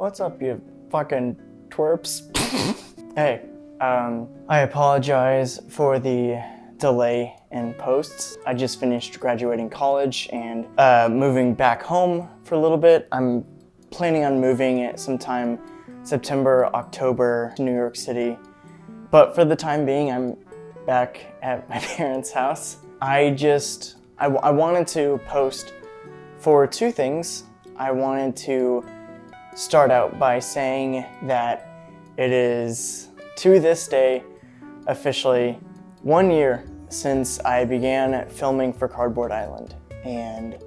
What's up, you fucking twerps? Hey, I apologize for the delay in posts. I just finished graduating college and moving back home for a little bit. I'm planning on moving at sometime September, October to New York City. But for the time being, I'm back at my parents' house. I wanted to post for two things. I wanted to start out by saying that it is, to this day, officially 1 year since I began filming for Cardboard Island. And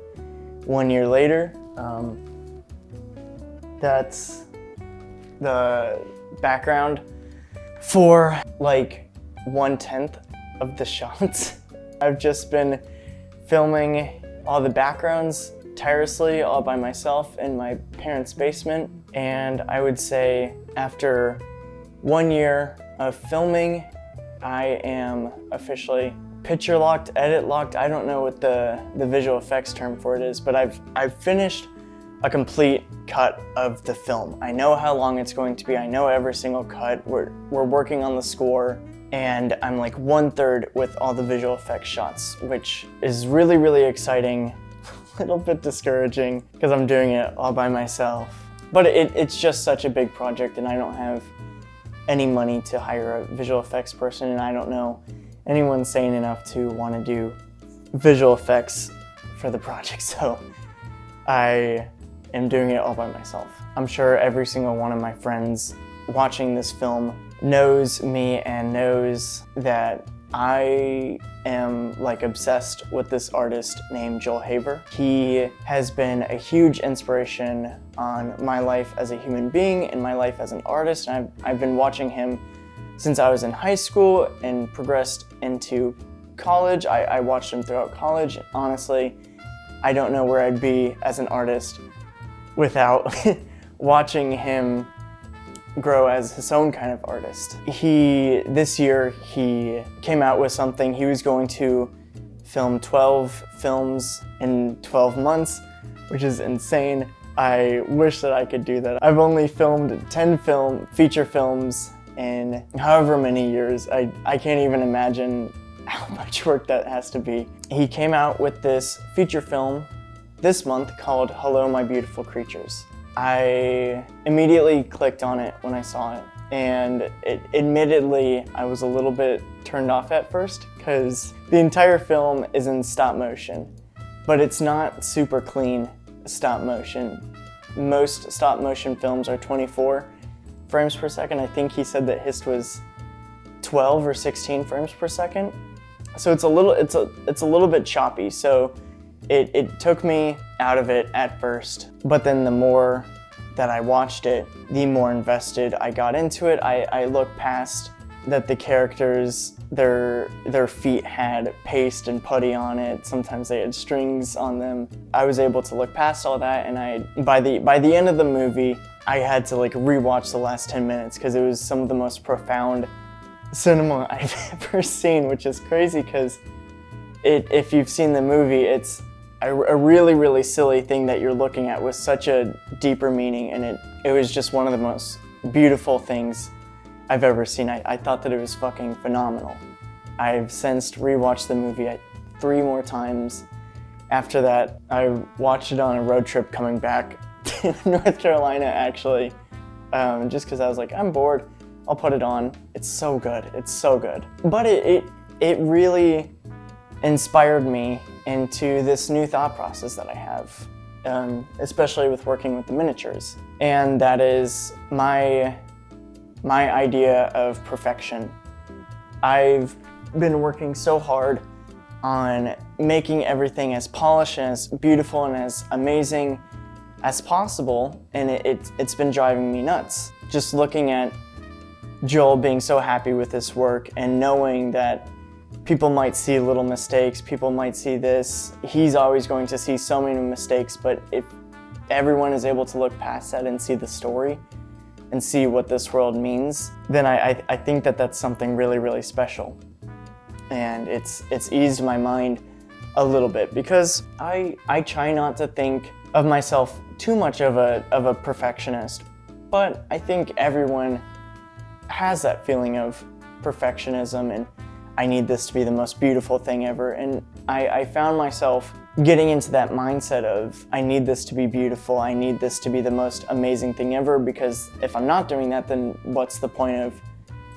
1 year later, that's the background for like 1/10 of the shots. I've just been filming all the backgrounds tirelessly all by myself in my parents' basement. And I would say after 1 year of filming, I am officially picture locked, edit locked. I don't know what the visual effects term for it is, but I've finished a complete cut of the film. I know how long it's going to be. I know every single cut. We're working on the score, and I'm like 1/3 with all the visual effects shots, which is really, really exciting. A little bit discouraging because I'm doing it all by myself. But it's just such a big project, and I don't have any money to hire a visual effects person, and I don't know anyone sane enough to want to do visual effects for the project, so I am doing it all by myself. I'm sure every single one of my friends watching this film knows me and knows that I am like obsessed with this artist named Joel Haver. He has been a huge inspiration on my life as a human being and my life as an artist. And I've been watching him since I was in high school and progressed into college. I watched him throughout college. Honestly, I don't know where I'd be as an artist without watching him grow as his own kind of artist. This year, he came out with something. He was going to film 12 films in 12 months, which is insane. I wish that I could do that. I've only filmed 10 feature films in however many years. I can't even imagine how much work that has to be. He came out with this feature film this month called Hello, My Beautiful Creatures. I immediately clicked on it when I saw it, and admittedly, I was a little bit turned off at first because the entire film is in stop motion, but it's not super clean stop motion. Most stop motion films are 24 frames per second. I think he said that his was 12 or 16 frames per second. So it's a little bit choppy. So it took me out of it at first, but then the more that I watched it, the more invested I got into it. I looked past that the characters, their feet had paste and putty on it. Sometimes they had strings on them. I was able to look past all that, and by the end of the movie, I had to like rewatch the last 10 minutes because it was some of the most profound cinema I've ever seen, which is crazy because if you've seen the movie, it's a really, really silly thing that you're looking at with such a deeper meaning, and it was just one of the most beautiful things I've ever seen. I thought that it was fucking phenomenal. I've since rewatched the movie 3 more times. After that, I watched it on a road trip coming back to North Carolina, actually, just because I was like, I'm bored, I'll put it on. It's so good, it's so good. But it really inspired me into this new thought process that I have, especially with working with the miniatures. And that is my idea of perfection. I've been working so hard on making everything as polished and as beautiful and as amazing as possible, and it's been driving me nuts. Just looking at Joel being so happy with this work and knowing that people might see little mistakes, people might see this. He's always going to see so many mistakes, but if everyone is able to look past that and see the story and see what this world means, then I think that that's something really, really special. And it's eased my mind a little bit because I try not to think of myself too much of a perfectionist, but I think everyone has that feeling of perfectionism and I need this to be the most beautiful thing ever. And I found myself getting into that mindset of I need this to be beautiful, I need this to be the most amazing thing ever, because if I'm not doing that, then what's the point of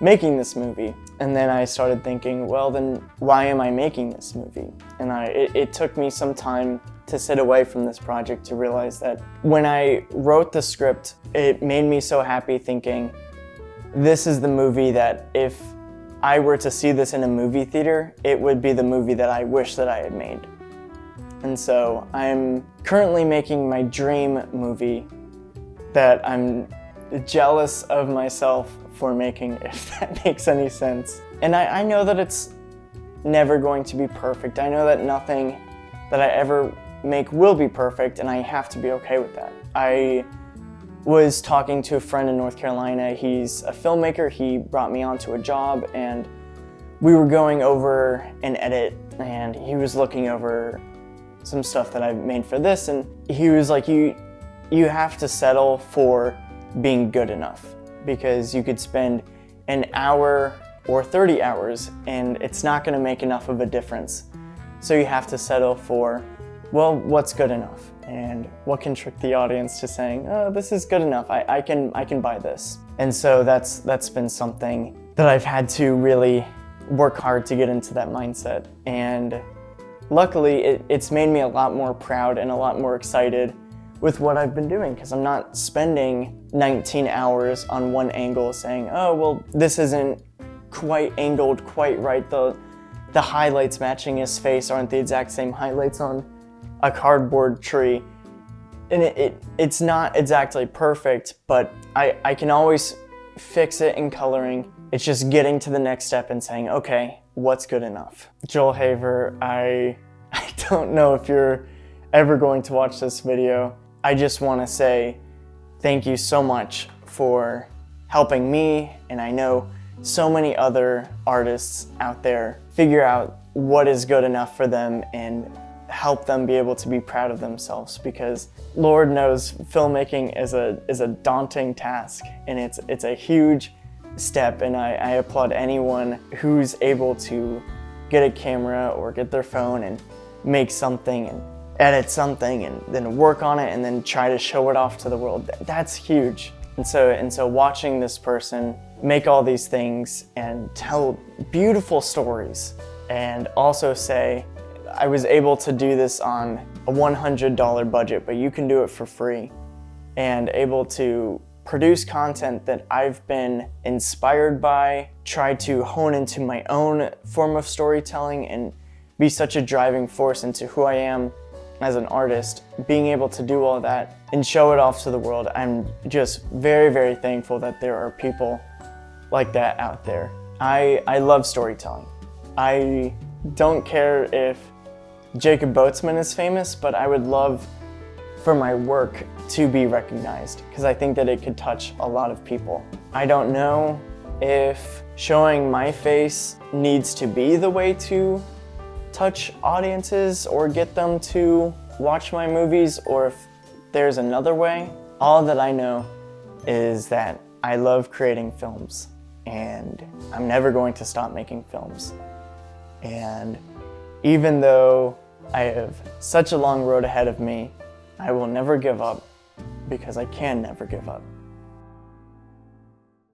making this movie? And then I started thinking, well, then why am I making this movie? And it took me some time to sit away from this project to realize that when I wrote the script, it made me so happy thinking, this is the movie that if I were to see this in a movie theater, it would be the movie that I wish that I had made. And so I'm currently making my dream movie that I'm jealous of myself for making, if that makes any sense. And I know that it's never going to be perfect. I know that nothing that I ever make will be perfect, and I have to be okay with that. I was talking to a friend in North Carolina. He's a filmmaker. He brought me onto a job, and we were going over an edit, and he was looking over some stuff that I've made for this, and he was like, you have to settle for being good enough, because you could spend an hour or 30 hours and it's not going to make enough of a difference. So you have to settle for, well, what's good enough, and what can trick the audience to saying, oh, this is good enough, I can buy this. And so that's been something that I've had to really work hard to get into that mindset. And luckily, it's made me a lot more proud and a lot more excited with what I've been doing, because I'm not spending 19 hours on one angle saying, oh, well, this isn't quite angled quite right. The highlights matching his face aren't the exact same highlights on a cardboard tree. And it's not exactly perfect, but I can always fix it in coloring. It's just getting to the next step and saying, okay, what's good enough? Joel Haver, I don't know if you're ever going to watch this video. I just want to say thank you so much for helping me, and I know so many other artists out there figure out what is good enough for them and help them be able to be proud of themselves, because Lord knows filmmaking is a daunting task, and it's a huge step, and I applaud anyone who's able to get a camera or get their phone and make something and edit something and then work on it and then try to show it off to the world. That's huge. And so watching this person make all these things and tell beautiful stories, and also say, I was able to do this on a $100 budget, but you can do it for free, and able to produce content that I've been inspired by, try to hone into my own form of storytelling and be such a driving force into who I am as an artist. Being able to do all that and show it off to the world, I'm just very, very thankful that there are people like that out there. I love storytelling. I don't care if Jacob Boatsman is famous, but I would love for my work to be recognized, because I think that it could touch a lot of people. I don't know if showing my face needs to be the way to touch audiences or get them to watch my movies, or if there's another way. All that I know is that I love creating films, and I'm never going to stop making films. And even though I have such a long road ahead of me, I will never give up, because I can never give up.